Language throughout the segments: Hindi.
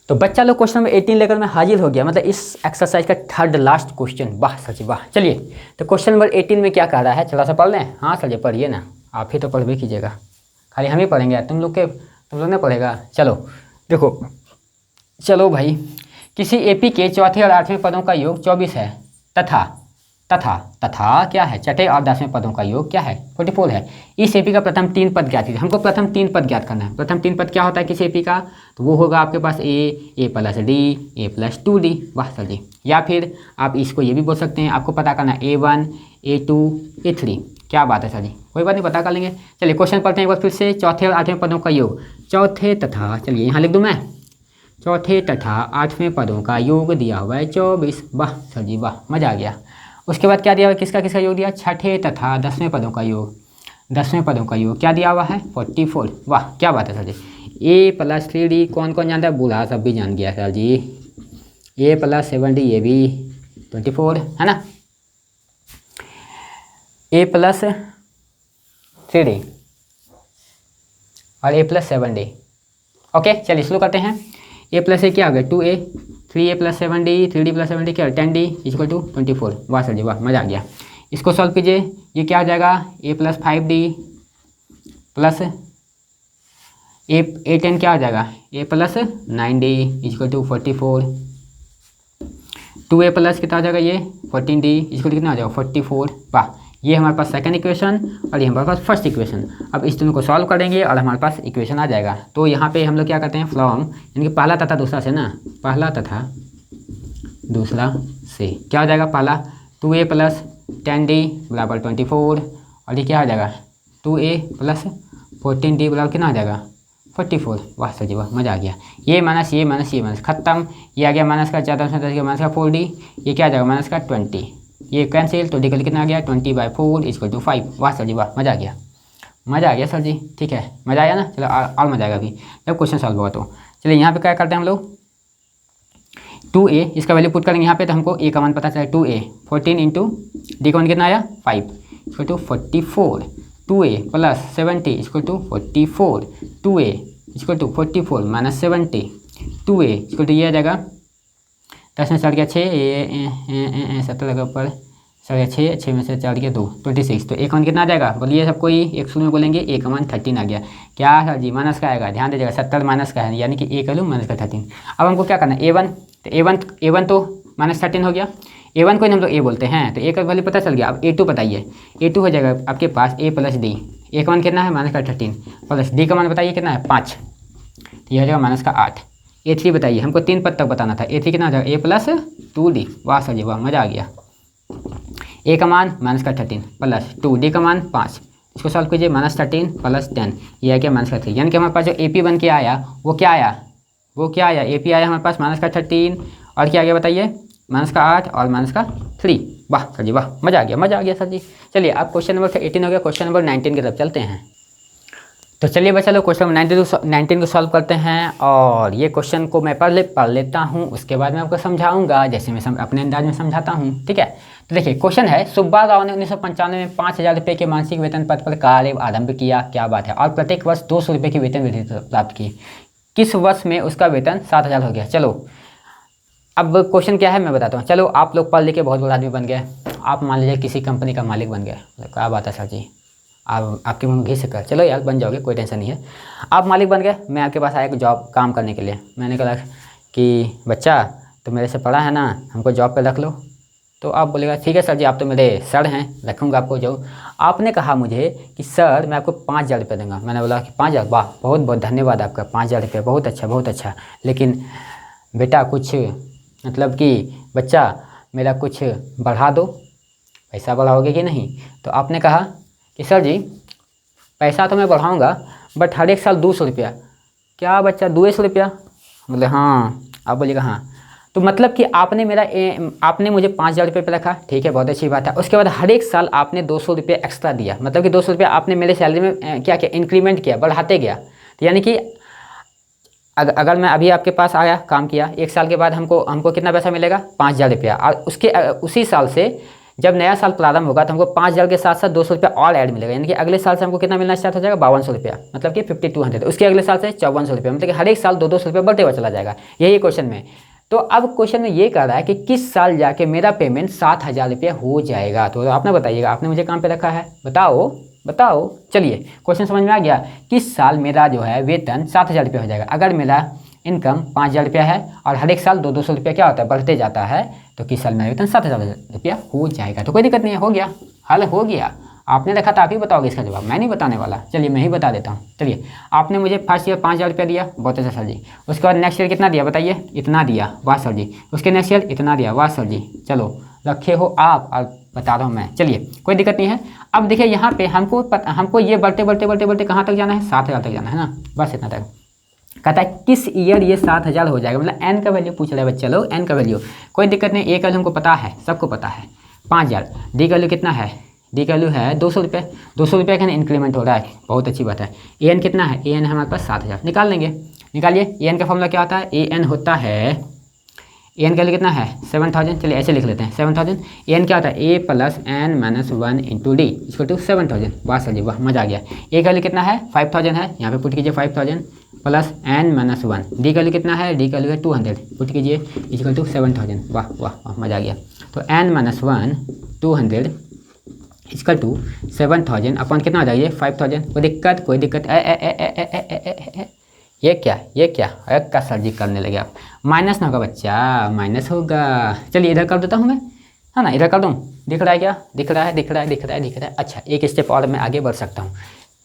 तो बच्चा लोग क्वेश्चन नंबर 18 लेकर मैं हाजिर हो गया, मतलब इस एक्सरसाइज का थर्ड लास्ट क्वेश्चन। वाह सर जी वाह। चलिए तो क्वेश्चन नंबर 18 में क्या कह रहा है, थोड़ा सा पढ़ लें। हाँ सर जी पढ़िए ना, आप ही तो पढ़ भी कीजिएगा, खाली हम ही पढ़ेंगे, तुम लोग ने पढ़ेगा। चलो देखो, चलो भाई, किसी एपी के चौथे और 8वें पदों का योग 24 है तथा तथा तथा क्या है, छठे और 10वें पदों का योग क्या है, 44 है। इस एपी का प्रथम 3 पद ज्ञात कीजिए। हमको प्रथम 3 पद ज्ञात करना है। प्रथम 3 पद क्या होता है किसी एपी का, तो वो होगा आपके पास ए प्लस डी, ए प्लस 2d। वाह सर जी। या फिर आप इसको ये भी बोल सकते हैं, आपको पता करना है A1 A2 A3। क्या बात है सर जी, कोई बात नहीं, पता कर लेंगे। चलिए क्वेश्चन पढ़ते हैं एक बार फिर से। चौथे और 8वें पदों का योग, चौथे तथा, चलिए यहाँ लिख दूँ मैं, चौथे तथा 8वें पदों का योग दिया हुआ है 24। वाह सर जी वाह, मजा आ गया। उसके बाद क्या दिया हुआ है, किसका किसका योग दिया, छठे तथा 10वें पदों का योग, 10वें पदों का योग क्या दिया हुआ है, 44। वाह क्या बात है सर जी। ए प्लस 3d कौन कौन जानता है, बूढ़ा सब भी जान गया सर जी। ए प्लस 7d ये भी 24 है ना, ए प्लस 3d और ए प्लस 7d। ओके चलिए शुरू करते हैं। ए प्लस ए क्या हो गया 2a, 3a plus 7d, 3d plus 7d क्या 10d इक्वल टू 24। वाह सर जी वाह, मजा आ गया। इसको सॉल्व कीजिए, ये क्या हो जाएगा, a प्लस 5d प्लस ए 10 क्या हो जाएगा, a plus 9d equal to 44। 2a plus कितना हो जाएगा ये 14d इक्वल टू कितना हो जाएगा 44। वाह, ये हमारे पास सेकंड इक्वेशन और ये हमारे पास फर्स्ट इक्वेशन। अब इस दोनों को सॉल्व करेंगे और हमारे पास इक्वेशन आ जाएगा। तो यहाँ पे हम लोग क्या करते हैं, फ्रॉम यानी कि पहला तथा दूसरा से ना, पहला तथा दूसरा से क्या हो जाएगा, पहला 2a प्लस 10d बराबर 24 और ये क्या हो जाएगा 2a प्लस 14d बराबर कितना हो जाएगा 44। वाह सर जी वाह, मजा आ गया। ये माइनस ये माइनस ये माइनस खत्म, ये आ गया माइनस का 4 माइनस का 4d, ये क्या आ जाएगा माइनस का 20, ये कैंसिल तो डिकल कितना आ गया 20/4 इक्वल टू 5। वाह सर जी वाह, मजा आ गया, मजा आ गया सर जी। ठीक है, मजा आया ना। चलो और मजा आएगा अभी जब क्वेश्चन सॉल्व होगा। तो चलिए यहाँ पे क्या करते हैं हम लोग, 2a इसका वैल्यू पुट करेंगे यहाँ पे, तो हमको a का मान पता चला 2a 14 इंटू डी का मान कितना आया 5 equal to 44। 2a plus 70 equal to 44, 2a equal to 44 minus 70, 2a equal to ये आ जाएगा 10 में 4 गया 6, 70 लगा ऊपर 6, 6 में से 4 गया 2, 26। तो एक मान कितना आ जाएगा, बोलिए सबको, ही एक शुरू में बोलेंगे ए का मान 13 आ गया। क्या सर जी, माइनस का आएगा, ध्यान दीजिएगा 70 माइनस का है, यानी कि ए का लूँ माइनस का 13। अब हमको क्या करना है A1, तो A1 तो माइनस 13 हो गया, A1 को हम लोग ए बोलते हैं, तो ए का वैल्यू पता चल गया। अब A2 बताइए, A2 हो जाएगा आपके पास a प्लस डी, ए का मान कितना है माइनस का 13 प्लस डी का मान बताइए कितना है 5, तो यह हो जाएगा माइनस का 8। A3 बताइए, हमको 3 पद तक बताना था, A3 कितना हो जाएगा a प्लस 2d। वाह सर जी वाह, मजा आ गया। ए का मान माइनस का 13 प्लस 2, डी का मान 5, इसको सॉल्व कीजिए, माइनस 13 प्लस 10 ये आ गया माइनस का 3। यानी कि हमारे पास जो AP बन के आया वो क्या आया, AP आया हमारे पास माइनस का 13 और क्या आ गया बताइए माइनस का 8 और माइनस का 3। वाह सर जी वाह, मजा आ गया सर जी। चलिए अब क्वेश्चन नंबर 18 हो गया, क्वेश्चन नंबर 19 की तरफ चलते हैं। तो चलिए बच्चा लोग क्वेश्चन नंबर 19 को सॉल्व करते हैं, और ये क्वेश्चन को मैं पढ़ लेता हूँ, उसके बाद मैं आपको समझाऊंगा जैसे मैं अपने अंदाज में समझाता हूँ। ठीक है, तो देखिए क्वेश्चन है, सुब्बा राव ने 1995 में 5000 रुपये के मासिक वेतन पद पर कार्य आरंभ किया, क्या बात है, और प्रत्येक वर्ष 200 रुपये की वेतन वृद्धि प्राप्त की। किस वर्ष में उसका वेतन 7000 हो गया। चलो अब क्वेश्चन क्या है मैं बताता हूँ। चलो आप लोग पढ़ लिख के बहुत बड़ा आदमी बन गए, आप मान लीजिए किसी कंपनी का मालिक बन गए, क्या बात है सर जी, आप आपके मुँह में घी से कर, चलो यार बन जाओगे, कोई टेंशन नहीं है। आप मालिक बन गए, मैं आपके पास आया जॉब काम करने के लिए, मैंने कहा कि बच्चा तो मेरे से पढ़ा है ना, हमको जॉब पे रख लो। तो आप बोलेगा ठीक है सर जी, आप तो मेरे सर हैं, रखूँगा आपको जो। आपने कहा मुझे कि सर मैं आपको 5000 रुपये दूँगा, मैंने बोला कि 5000, वाह बहुत बहुत धन्यवाद आपका, 5000 रुपये बहुत अच्छा, लेकिन बेटा कुछ मतलब कि बच्चा मेरा कुछ बढ़ा दो, पैसा बढ़ाओगे कि नहीं। तो आपने कहा कि सर जी पैसा तो मैं बढ़ाऊँगा, बट हर एक साल 200 रुपया। क्या बच्चा 200 रुपया, बोले हाँ। आप बोलिएगा हाँ, तो मतलब कि आपने मुझे 5000 रुपये पे रखा, ठीक है बहुत अच्छी बात है। उसके बाद हर एक साल आपने 200 रुपये एक्स्ट्रा दिया, मतलब कि 200 रुपये आपने मेरे सैलरी में क्या किया, इंक्रीमेंट किया, बढ़ाते गया। तो यानी कि अगर मैं अभी आपके पास आया काम किया, एक साल के बाद हमको कितना पैसा मिलेगा 5000 रुपया, और उसी साल से जब नया साल प्रारंभ होगा तो हमको 5,000 के साथ साथ 200 रुपया और ऐड मिलेगा, यानी कि अगले साल से हमको कितना मिलना स्टार्ट हो जाएगा, 5200 रुपया, मतलब कि 5200। उसके अगले साल से 5400 रुपया, मतलब कि हर एक साल 200 रुपया बढ़ते हुआ चला जाएगा। यही क्वेश्चन में। तो अब क्वेश्चन में ये कह रहा है कि किस साल जाके मेरा पेमेंट 7,000 रुपया हो जाएगा। तो आपने बताइएगा, आपने मुझे काम पे रखा है, बताओ बताओ। चलिए क्वेश्चन समझ में आ गया। किस साल मेरा जो है वेतन 7,000 रुपया हो जाएगा। अगर मेरा इनकम 5,000 रुपया है और हर एक साल 200 रुपया क्या होता है, बढ़ते जाता है, तो किस साल मेरा वेतन 7,000 रुपया हो जाएगा। तो कोई दिक्कत नहीं है, हो गया, हल हो गया। आपने रखा था, आप ही बताओगे इसका जवाब, मैं नहीं बताने वाला। चलिए मैं ही बता देता हूँ। चलिए आपने मुझे फर्स्ट ईयर 5,000 रुपया दिया, बहुत अच्छा सर जी। उसके बाद नेक्स्ट ईयर कितना दिया बताइए, इतना दिया, वाह सर जी। उसके नेक्स्ट ईयर इतना दिया, वाह सर जी। चलो रखे हो आप और बता रहा हूँ मैं। चलिए कोई दिक्कत नहीं है। अब देखिए यहाँ पे हमको ये बढ़ते बढ़ते बढ़ते बढ़ते कहाँ तक जाना है, 7,000 तक जाना है ना, बस इतना तक। कहता है किस ईयर ये 7,000 हो जाएगा, मतलब एन का वैल्यू पूछ रहा है बच्चा लोग, एन का वैल्यू। कोई दिक्कत नहीं, ए का वैल्यू हमको पता है, सबको पता है 5,000। डी का वैल्यू कितना है, डी का वैल्यू है 200 रुपये, 200 रुपये का इंक्रीमेंट हो रहा है, बहुत अच्छी बात है। ए एन कितना है, ए एन हमारे पास 7,000, निकाल लेंगे, निकालिए। ए एन का फॉर्मूला क्या होता है, ए एन होता है, ए एन का वैल्यू कितना है 7,000। चलिए ऐसे लिख लेते हैं 7,000। ए एन क्या होता है, A plus N minus 1 into D equal to 7,000। वाह सर जी वाह, मजा आ गया। ए का वैल्यू कितना है 5,000 है, यहाँ पे पुट कीजिए 5,000 प्लस एन माइनस 1। डी का वैल्यू कितना है, डी का वैल्यू है 200, पुट कीजिए इक्वल टू 7,000। वाह वाह वाह, मजा आ गया। तो एन माइनस 1 200 इक्वल टू 7,000 अपन कितना आ जाएगा 5,000। कोई दिक्कत, कोई दिक्कत। ये क्या का सर जी करने लगे आप, माइनस ना होगा बच्चा, माइनस होगा। चलिए इधर कर देता हूँ मैं, है ना, इधर कर दूँ, दिख रहा है क्या, दिख रहा है दिख रहा है दिख रहा है दिख रहा है। अच्छा एक स्टेप और मैं आगे बढ़ सकता हूँ,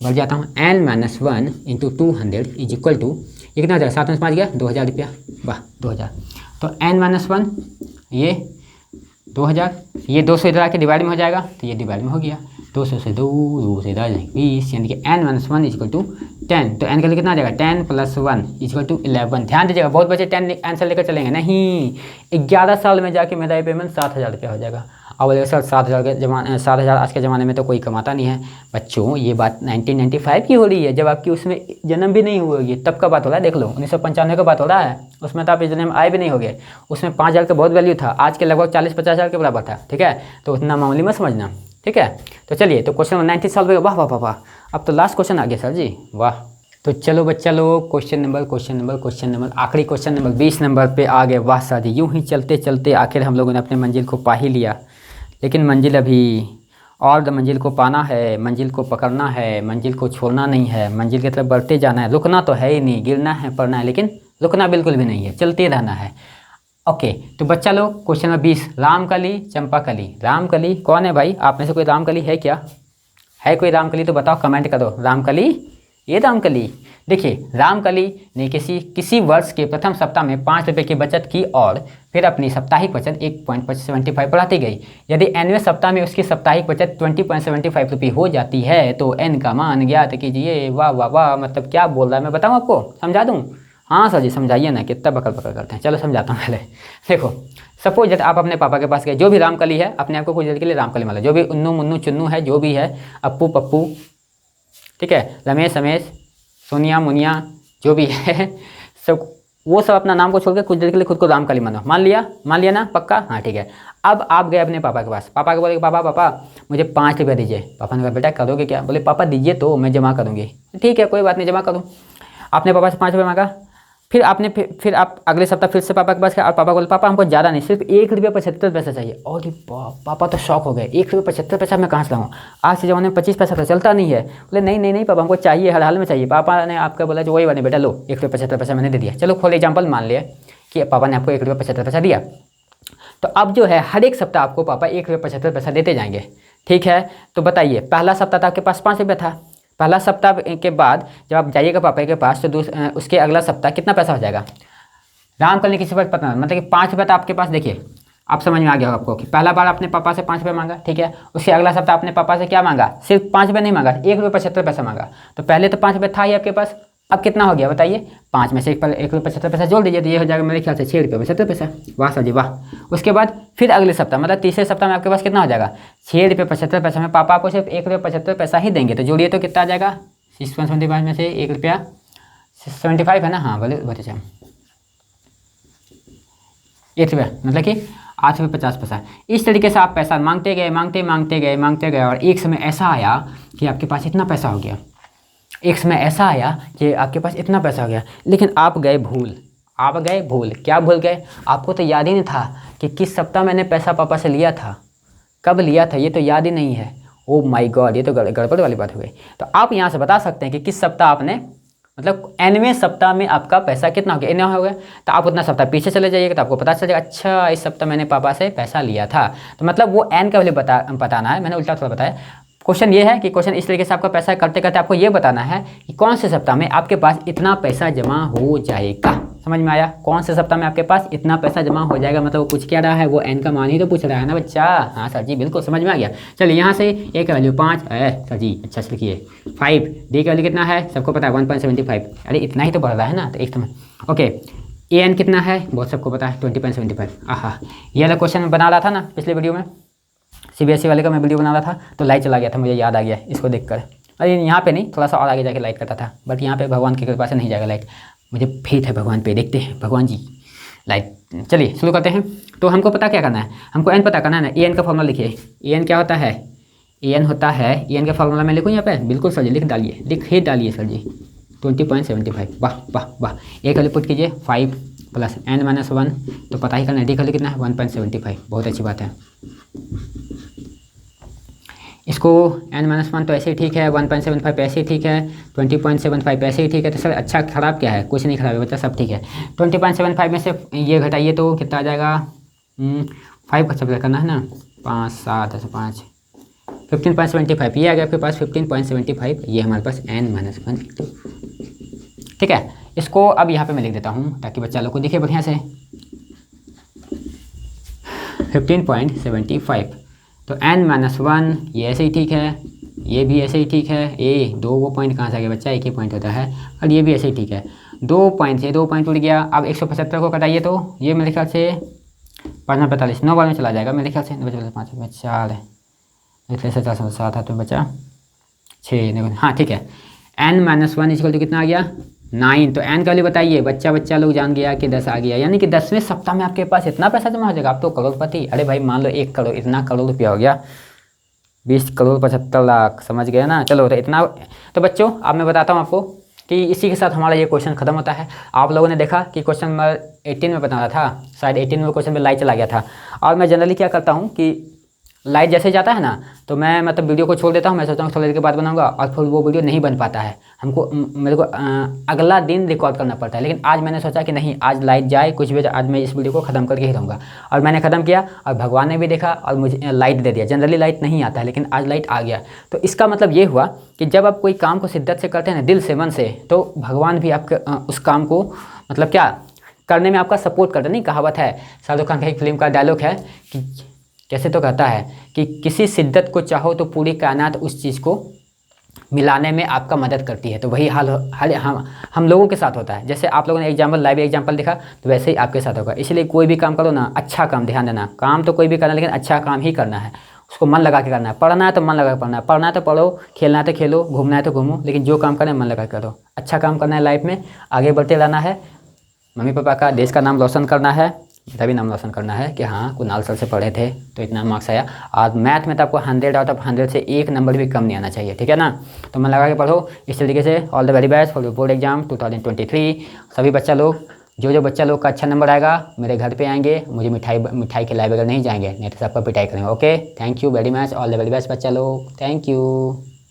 बढ़ जाता हूँ। N minus 1 into 200 is equal to, ये कितना हो जाएगा 7 में 5 गया 2,000 रुपया, वाह 2,000। तो एन माइनस 1 ये 2,000, ये 200 इधर आके डिवाइड में हो जाएगा, तो ये डिवाइड में हो गया, 200 से 2 से 20, यानी कि एन माइनस 1 इक्वल टू 10। तो एन का कितना आ जाएगा 10 प्लस 1 इक्वल टू 11। ध्यान दीजिएगा, बहुत बच्चे 10 आंसर लेकर चलेंगे, नहीं 11 साल में जाके मेरा ये पेमेंट 7,000 रुपया हो जाएगा। अब बोलेगा सर 7,000 आज के ज़माने में तो कोई कमाता नहीं है। बच्चों ये बात 1995 की हो रही है, जब आपकी उसमें जन्म भी नहीं हुई, तब का बात हो रहा है। देख लो 1995 का बात हो रहा है, उसमें तो आप इस जन्म आए भी नहीं होगे। उसमें 5,000 का बहुत वैल्यू था, आज के लगभग 40-50 हज़ार के बराबर था, ठीक है। तो उतना मामूली मत समझना, ठीक है। तो चलिए, तो क्वेश्चन 90 सॉल्व हो गया, वाह वाह वाह वाह। अब तो लास्ट क्वेश्चन आ गया सर जी, वाह। तो चलो बच्चा लोग क्वेश्चन नंबर आखिरी क्वेश्चन नंबर 20 नंबर पे आ गए। वाह सर जी, यूँ ही चलते चलते आखिर हम लोगों ने अपने मंजिल को पा ही लिया। लेकिन मंजिल अभी और मंजिल को पाना है, मंजिल को पकड़ना है, मंजिल को छोड़ना नहीं है, मंजिल की तरफ बढ़ते जाना है। रुकना तो है ही नहीं, गिरना है पड़ना है, लेकिन रुकना बिल्कुल भी नहीं है, चलते रहना है। ओके, तो बच्चा लोग क्वेश्चन नंबर 20, रामकली चंपाकली। रामकली कौन है भाई, आप में से कोई रामकली है क्या, है कोई रामकली तो बताओ, कमेंट करो। रामकली, ये रामकली। देखिए रामकली ने किसी वर्ष के प्रथम सप्ताह में 5 रुपये की बचत की और फिर अपनी साप्ताहिक बचत 1.75 बढ़ाती गई। यदि एनवें सप्ताह में उसकी साप्ताहिक बचत 20.75 रुपये हो जाती है तो एन का मान ज्ञात कीजिए। वाह वाह वाह, मतलब क्या बोल रहा है, मैं बताऊँ आपको, समझा दूँ। हाँ सर जी समझाइए ना, कितना बकल बकल करते हैं। चलो समझाता हूँ पहले। देखो सपोज आप अपने पापा के पास गए, जो भी रामकली है, अपने आप को कुछ देर के लिए रामकली मान लो, जो भी उन्नू मुन्नू चुन्नू है, जो भी है, अप्पू पप्पू, ठीक है, रमेश रमेश, सोनिया मुनिया, जो भी है सब, वो सब अपना नाम को छोड़ के कुछ देर के लिए खुद को रामकली मानो। मान लिया ना, पक्का, हाँ ठीक है। अब आप गए अपने पापा के पास, पापा को बोले पापा मुझे 5 रुपया दीजिए। पापा ने कहा बेटा करोगे क्या, बोले पापा दीजिए तो मैं जमा करूँगी। ठीक है कोई बात नहीं, जमा करूँ। आपने पापा से 5 रुपये मांगा, फिर आपने फिर आप अगले सप्ताह फिर से पापा के पास गए और पापा बोले पापा हमको ज़्यादा नहीं, सिर्फ 1 रुपया 75 पैसा चाहिए। और पापा तो शौक हो गए, 1 रुपया 75 पैसा मैं कहाँ से लाऊँ, आज के ज़माने में 25 पैसा तो चलता नहीं है। बोले नहीं पापा हमको चाहिए, हर हाल में चाहिए। पापा ने आपका बोला जो वही वाले बेटा लो 1 रुपया 75 पैसा मैंने दे दिया। चलो फॉर एग्जाम्पल मान लिया कि पापा ने आपको 1 रुपया 75 पैसा दिया, तो अब जो है हर एक सप्ताह आपको पापा 1 रुपया 75 पैसा देते जाएंगे, ठीक है। तो बताइए पहला सप्ताह तो आपके पास 5 रुपया था, पहला सप्ताह के बाद जब आप जाइएगा पापा के पास तो उसके अगला सप्ताह कितना पैसा हो जाएगा। रामकली किसी पर पता नहीं, मतलब कि 5 रुपये तो आपके पास, देखिए आप समझ में आ गया होगा आपको कि पहला बार अपने पापा से 5 रुपये मांगा, ठीक है। उसके अगला सप्ताह अपने पापा से क्या मांगा, सिर्फ 5 रुपये नहीं मांगा, 1 रुपया 75 पैसा मांगा। तो पहले तो 5 रुपये था ही आपके पास, अब कितना हो गया बताइए, 5 में से 1 रुपया 75 पैसा जोड़ दीजिए तो ये हो जाएगा मेरे ख्याल से 6 रुपया 75 पैसा। वाह सर जी वाह। उसके बाद फिर अगले सप्ताह मतलब तीसरे सप्ताह में आपके पास कितना हो जाएगा, 6 रुपया 75 पैसा में पापा आपको सिर्फ 1 रुपया 75 पैसा ही देंगे। तो जोड़िए तो कितना आ जाएगा, 6.75 में से 1 रुपया 75 है ना, हाँ बोले 1 रुपया, मतलब कि 8 रुपये 50 पैसा। इस तरीके से आप पैसा मांगते गए और एक समय ऐसा आया कि आपके पास इतना पैसा हो गया। लेकिन आप गए भूल। क्या भूल गए? आपको तो याद ही नहीं था कि किस सप्ताह मैंने पैसा पापा से लिया था, कब लिया था, ये तो याद ही नहीं है। ओ माय गॉड, ये तो गड़बड़ वाली बात हो गई। तो आप यहाँ से बता सकते हैं कि किस सप्ताह आपने, मतलब एनवें सप्ताह में आपका पैसा कितना हो गया, इतना हो गया। तो आप उतना सप्ताह पीछे चले जाइएगा तो आपको पता चल जाएगा, अच्छा इस सप्ताह मैंने पापा से पैसा लिया था। तो मतलब वो एन का वैल्यू बताना है, मैंने उल्टा थोड़ा बताया। क्वेश्चन ये है कि क्वेश्चन इस तरीके से आपका पैसा करते करते आपको ये बताना है कि कौन से सप्ताह में आपके पास इतना पैसा जमा हो जाएगा। समझ में आया? कौन से सप्ताह में आपके पास इतना पैसा जमा हो जाएगा, मतलब वो पूछ क्या रहा है, वो एन का मान ही तो पूछ रहा है ना बच्चा। हाँ सर जी बिल्कुल समझ में आ गया। चलिए यहाँ से ए का वैल्यू 5 है सर जी, अच्छा से लिखिए। 5 डी का वैल्यू कितना है सबको पता है 1.75। अरे इतना ही तो बढ़ रहा है ना, तो एक समय ओके। ए एन कितना है बहुत सबको पता है 20.75। आहा, ये वाला क्वेश्चन बना रहा था ना पिछले वीडियो में, CBSE वाले का मैं वीडियो बना रहा था तो लाइट चला गया था, मुझे याद आ गया इसको देखकर। अरे यहाँ पे नहीं, थोड़ा सा और आगे जाके लाइट करता था, बट यहाँ पे भगवान की कृपा से नहीं जाएगा लाइट। मुझे फेथ है भगवान पे, देखते हैं भगवान जी लाइट। चलिए शुरू करते हैं। तो हमको पता क्या करना है, हमको एन पता करना है ना। ए एन का फॉर्मूला लिखिए। ए एन क्या होता है? ए एन होता है, ए एन का फॉर्मूला मैं लिखूँ यहाँ पे, बिल्कुल सर जी लिख डालिए सर जी 20.75। वाह वाह वाह। ए का पुट कीजिए 5 प्लस n-1, तो पता ही करना है डी का कितना है 1.75। बहुत अच्छी बात है। इसको n-1 तो ऐसे ही ठीक है, 1.75 ऐसे ही ठीक है, 20.75 ऐसे ही ठीक है। तो सर अच्छा खराब क्या है? कुछ नहीं खराब है बच्चा, सब ठीक है। 20.75 में से ये घटाइए तो कितना आ जाएगा? 5 का सब करना है ना, 5 7 5 15.75 ये आ गया आपके पास 15.75। ये हमारे पास n-1 ठीक है। इसको अब यहाँ पे मैं लिख देता हूँ ताकि बच्चा लोग को दिखे बढ़िया से। 15.75 तो n-1 ये ऐसे ही ठीक है, ये भी ऐसे ही ठीक है। ए दो वो पॉइंट कहाँ से आ गया बच्चा, एक ही पॉइंट होता है। और ये भी ऐसे ही ठीक है, 2 पॉइंट से 2 पॉइंट उड़ गया। अब 175 को कटाइए तो ये मेरे ख्याल से 5 9 बार में चला जाएगा मेरे ख्याल से। 5 में 4 ऐसे 7 हाथ में बचा 6। हाँ ठीक है। n-1 इक्वल टू कितना आ गया 9। तो n का वैल्यू बताइए। बच्चा लोग जान गया कि 10 आ गया, यानी कि 10वें सप्ताह में आपके पास इतना पैसा जमा हो जाएगा। आप तो करोड़पति। अरे भाई मान लो 1 करोड़, इतना करोड़ रुपया हो गया, 20 करोड़ 75 लाख, समझ गए ना। चलो तो इतना। तो बच्चों अब मैं बताता हूँ आपको कि इसी के साथ हमारा ये क्वेश्चन खत्म होता है। आप लोगों ने देखा कि क्वेश्चन नंबर 18 में बता रहा था, शायद 18 में क्वेश्चन में लाइट चला गया था। और मैं जनरली क्या करता हूँ कि लाइट जैसे जाता है ना तो मैं मतलब वीडियो को छोड़ देता हूँ। मैं सोचता हूँ थोड़ी देर के बाद बनाऊंगा और फिर वो वीडियो नहीं बन पाता है। मेरे को अगला दिन रिकॉर्ड करना पड़ता है। लेकिन आज मैंने सोचा कि नहीं, आज लाइट जाए कुछ भी, आज मैं इस वीडियो को ख़त्म करके ही रहूँगा। और मैंने ख़त्म किया और भगवान ने भी देखा और मुझे लाइट दे दिया। जनरली लाइट नहीं आता है लेकिन आज लाइट आ गया। तो इसका मतलब ये हुआ कि जब आप कोई काम को शिद्दत से करते हैं ना, दिल से मन से, तो भगवान भी आपके उस काम को मतलब क्या करने में आपका सपोर्ट करते। नहीं, कहावत है, शाहरुख खान का एक फिल्म का डायलॉग है कि कैसे तो कहता है कि किसी शिद्दत को चाहो तो पूरी कायनात उस चीज़ को मिलाने में आपका मदद करती है। तो वही हाल हम लोगों के साथ होता है। जैसे आप लोगों ने लाइव एग्जाम्पल देखा तो वैसे ही आपके साथ होगा। इसलिए कोई भी काम करो ना, अच्छा काम, ध्यान देना, काम तो कोई भी करना लेकिन अच्छा काम ही करना है। उसको मन लगा के करना है। पढ़ना है तो मन लगा के पढ़ना है, पढ़ना है तो पढ़ो, खेलना है तो खेलो, घूमना है तो घूमो, लेकिन जो काम करना है मन लगा के करो। अच्छा काम करना है, लाइफ में आगे बढ़ते रहना है, मम्मी पापा का, देश का नाम रोशन करना है, तभी नाम रोशन करना है कि हाँ कुणाल सर से पढ़े थे तो इतना मार्क्स आया। और मैथ में तो आपको 100 आउट ऑफ 100 से 1 नंबर भी कम नहीं आना चाहिए, ठीक है ना। तो मन लगा के पढ़ो इस तरीके से। All the very best for your board exam 2023। सभी बच्चा लोग, जो बच्चा लोग का अच्छा नंबर आएगा मेरे घर पे आएंगे, मुझे मिठाई खिलाए बगैर नहीं जाएंगे, नहीं तो सबका पिटाई करेंगे। Okay, thank you very much, all the very best बच्चा लोग, थैंक यू।